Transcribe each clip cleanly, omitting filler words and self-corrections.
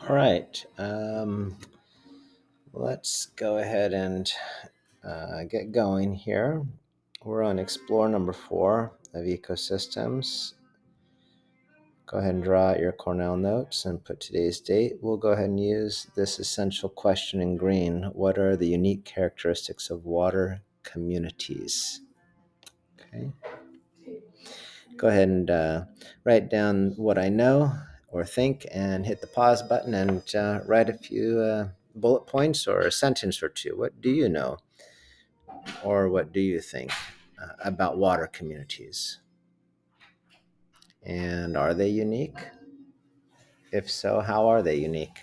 All right. Let's go ahead and get going here. We're on Explore number 4 of Ecosystems. Go ahead and draw out your Cornell notes and put today's date. We'll go ahead and use this essential question in green. What are the unique characteristics of water communities? Okay. Go ahead and write down what I know or think and hit the pause button and write a few bullet points or a sentence or two. What do you know or what do you think about water communities? And are they unique? If so, how are they unique?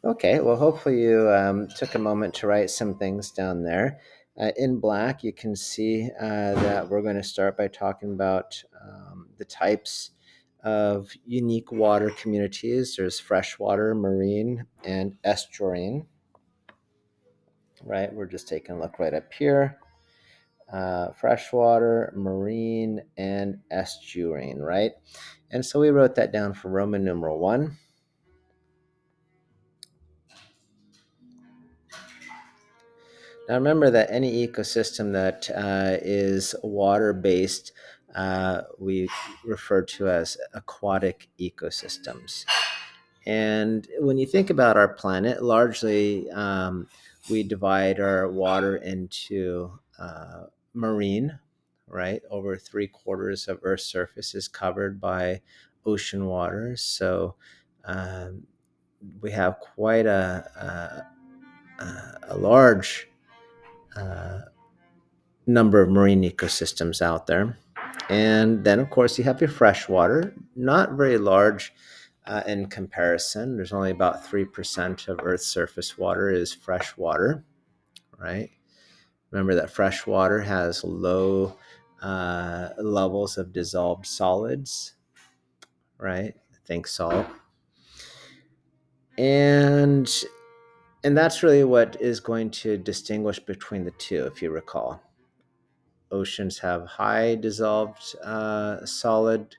Okay, well, hopefully you took a moment to write some things down there. In black, you can see that we're going to start by talking about the types of unique water communities. There's freshwater, marine, and estuarine, right? We're just taking a look right up here. Freshwater, marine, and estuarine, right? And so we wrote that down for Roman numeral 1. Now remember that any ecosystem that is water-based, we refer to as aquatic ecosystems. And when you think about our planet, largely we divide our water into marine, right? Over 3/4 of Earth's surface is covered by ocean water. So um, we have quite a large uh, number of marine ecosystems out there. And then, of course, you have your freshwater, not very large in comparison. There's only about 3% of Earth's surface water is fresh water, right? Remember that fresh water has low levels of dissolved solids, right? Think salt. And and that's really what is going to distinguish between the two, if you recall. Oceans have high dissolved solid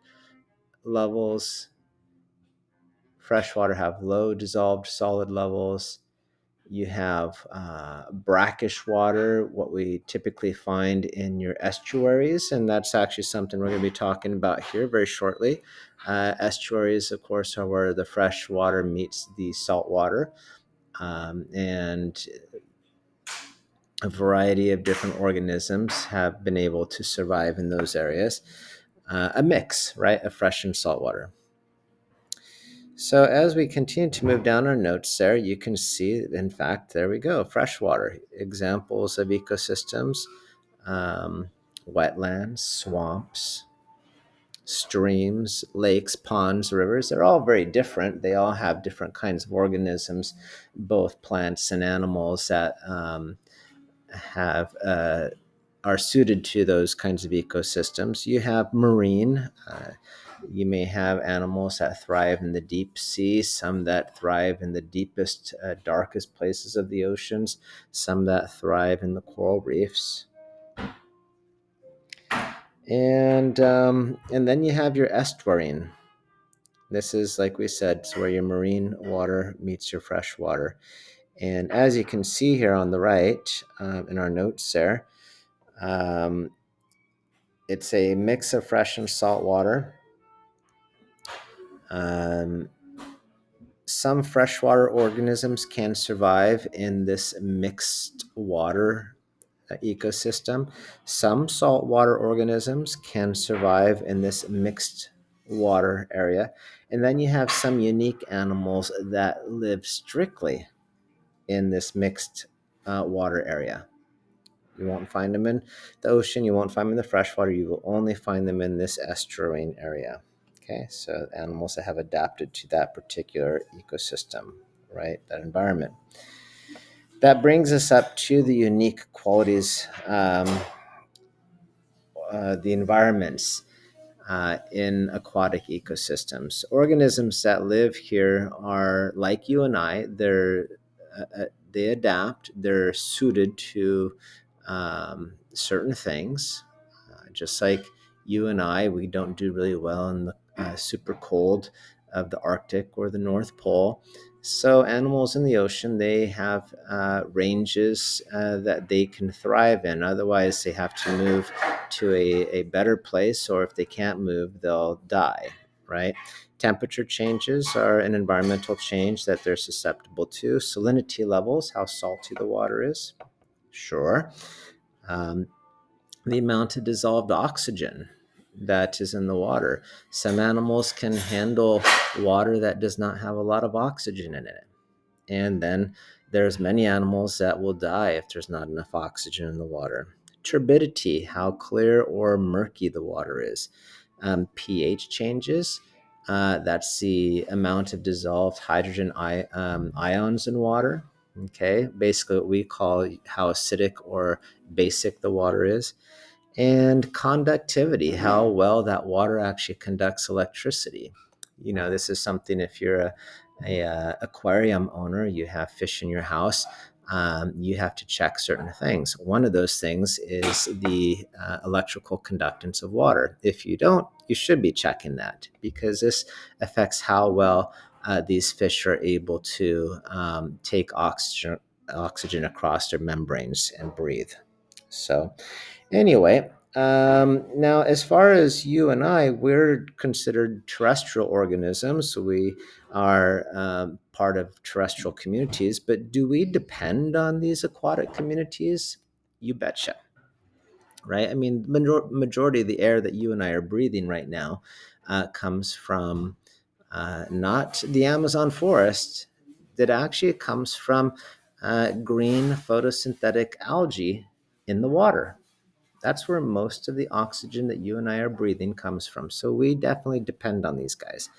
levels. Freshwater have low dissolved solid levels. You have brackish water, what we typically find in your estuaries, and that's actually something we're going to be talking about here very shortly. Estuaries, of course, are where the fresh water meets the salt water, and a variety of different organisms have been able to survive in those areas. A mix, right, of fresh and salt water. So as we continue to move down our notes there, you can see, in fact, there we go, freshwater. Examples of ecosystems, um, wetlands, swamps, streams, lakes, ponds, rivers. They're all very different. They all have different kinds of organisms, both plants and animals that have are suited to those kinds of ecosystems. You have marine. You may have animals that thrive in the deep sea, some that thrive in the deepest, darkest places of the oceans, some that thrive in the coral reefs. And then you have your estuarine. This is, like we said, it's where your marine water meets your fresh water. And as you can see here on the right, in our notes there, um, it's a mix of fresh and salt water. Um, some freshwater organisms can survive in this mixed water ecosystem. Some saltwater organisms can survive in this mixed water area. And then you have some unique animals that live strictly in this mixed water area. You won't find them in the ocean. You won't find them in the freshwater. You will only find them in this estuarine area. Okay, so animals that have adapted to that particular ecosystem, right, that environment. That brings us up to the unique qualities, the environments in aquatic ecosystems. Organisms that live here are like you and I. They adapt. They're suited to certain things, Just like you and I, we don't do really well in the super cold of the Arctic or the North Pole. So animals in the ocean, they have ranges that they can thrive in. Otherwise, they have to move to a better place, or if they can't move, they'll die, right? Temperature changes are an environmental change that they're susceptible to. Salinity levels, how salty the water is, sure. Um, the amount of dissolved oxygen that is in the water. Some animals can handle water that does not have a lot of oxygen in it. And then there's many animals that will die if there's not enough oxygen in the water. Turbidity, how clear or murky the water is. pH changes, that's the amount of dissolved hydrogen ions in water. Okay, basically what we call how acidic or basic the water is. And conductivity, how well that water actually conducts electricity. This is something, if you're a aquarium owner, you have fish in your house, you have to check certain things. One of those things is the electrical conductance of water. If you don't, you should be checking that, because this affects how well these fish are able to take oxygen across their membranes and breathe. So anyway, now as far as you and I, we're considered terrestrial organisms. So we are part of terrestrial communities, but do we depend on these aquatic communities? You betcha, right? I mean, majority of the air that you and I are breathing right now comes from not the Amazon forest, that actually comes from green photosynthetic algae in the water. That's where most of the oxygen that you and I are breathing comes from. So we definitely depend on these guys.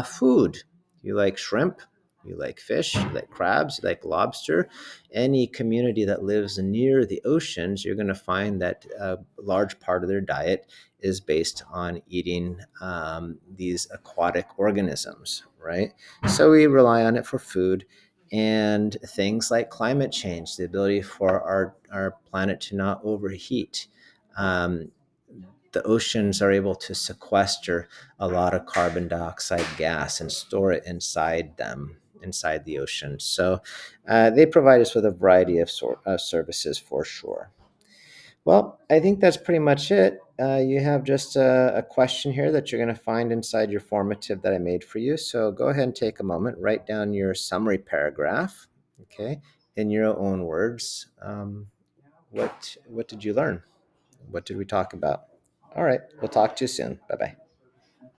Food. You like shrimp, you like fish, you like crabs, you like lobster. Any community that lives near the oceans, you're going to find that a large part of their diet is based on eating these aquatic organisms, right? So we rely on it for food. And things like climate change, the ability for our planet to not overheat. um, the oceans are able to sequester a lot of carbon dioxide gas and store it inside them, inside the ocean. So they provide us with a variety of services for sure. Well, I think that's pretty much it. You have just a question here that you're going to find inside your formative that I made for you. So go ahead and take a moment, write down your summary paragraph, okay, in your own words. What did you learn? What did we talk about? All right, we'll talk to you soon. Bye bye.